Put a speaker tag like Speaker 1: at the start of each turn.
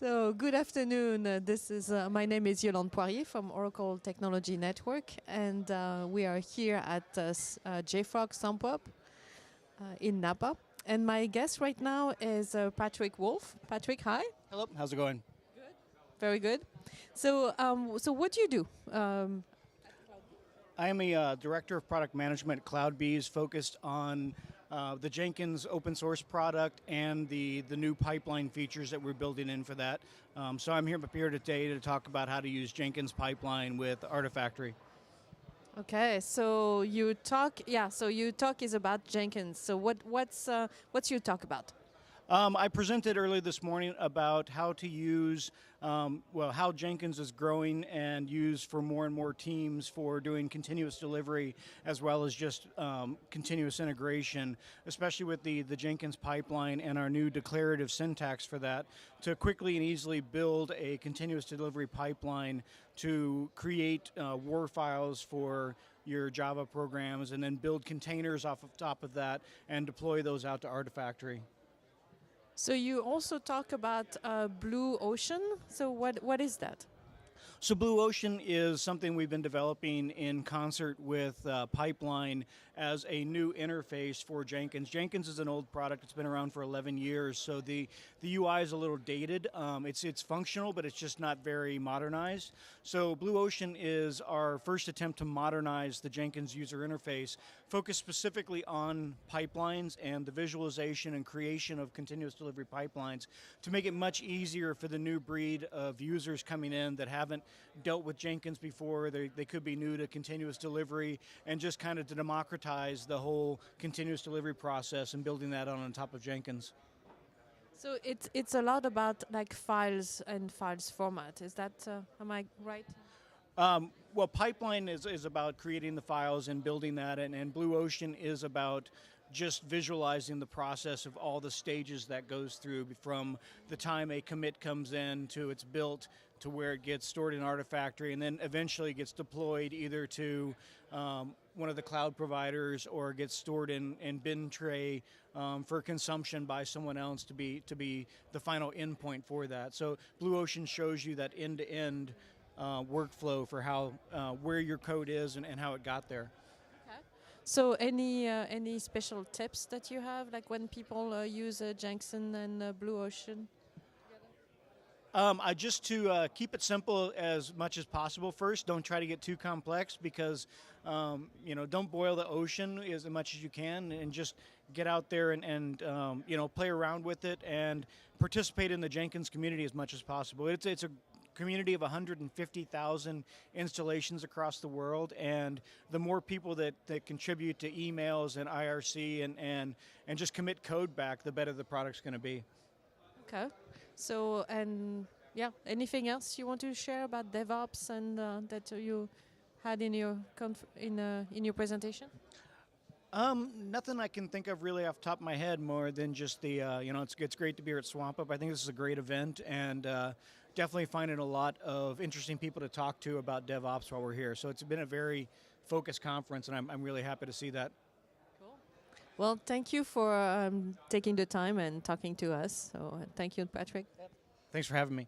Speaker 1: So good afternoon. This is my name is Yolande Poirier from Oracle Technology Network, and we are here at JFrog Sump in Napa. And my guest right now is Patrick Wolf. Patrick, hi.
Speaker 2: Hello. How's it going?
Speaker 1: Good. Very good. So, so what do you do?
Speaker 2: I am a director of product management at CloudBees, focused on the Jenkins open source product and the new pipeline features that we're building in for that. So I'm here today to talk about how to use Jenkins Pipeline with Artifactory.
Speaker 1: Okay, so you talk, So your talk is about Jenkins. So what's your talk about?
Speaker 2: I presented earlier this morning about how to use, how Jenkins is growing and used for more and more teams for doing continuous delivery as well as just continuous integration, especially with the Jenkins pipeline and our new declarative syntax for that, to quickly and easily build a continuous delivery pipeline to create WAR files for your Java programs and then build containers off of top of that and deploy those out to Artifactory.
Speaker 1: So you also talk about Blue Ocean. So what is that?
Speaker 2: So Blue Ocean is something we've been developing in concert with Pipeline as a new interface for Jenkins. Jenkins is an old product. It's been around for 11 years, so the UI is a little dated. It's functional, but it's just not very modernized. So Blue Ocean is our first attempt to modernize the Jenkins user interface, focused specifically on pipelines and the visualization and creation of continuous delivery pipelines to make it much easier for the new breed of users coming in that haven't dealt with Jenkins before. They could be new to continuous delivery, and just kind of to democratize the whole continuous delivery process and building that on top of Jenkins.
Speaker 1: So it's a lot about like files and files format. Is that am I right?
Speaker 2: Well, Pipeline is about creating the files and building that, and Blue Ocean is about just visualizing the process of all the stages that goes through, from the time a commit comes in to it's built to where it gets stored in Artifactory and then eventually gets deployed either to one of the cloud providers or gets stored in bin tray for consumption by someone else to be the final endpoint for that. So Blue Ocean shows you that end-to-end workflow for how where your code is and how it got there.
Speaker 1: So any special tips that you have, like when people use Jenkins and Blue Ocean?
Speaker 2: Just to keep it simple as much as possible first. Don't try to get too complex because, don't boil the ocean as much as you can, and just get out there and play around with it and participate in the Jenkins community as much as possible. It's a community of 150,000 installations across the world, and the more people that contribute to emails and IRC and just commit code back, the better the product's going to be.
Speaker 1: Okay. So, anything else you want to share about Devops and that you had in your in your presentation?
Speaker 2: Nothing I can think of really off the top of my head, more than just the it's great to be here at Swamp Up. I think this is a great event, and definitely finding a lot of interesting people to talk to about DevOps while we're here. So it's been a very focused conference, and I'm really happy to see that.
Speaker 1: Cool. Well, thank you for taking the time and talking to us. So thank you, Patrick.
Speaker 2: Thanks for having me.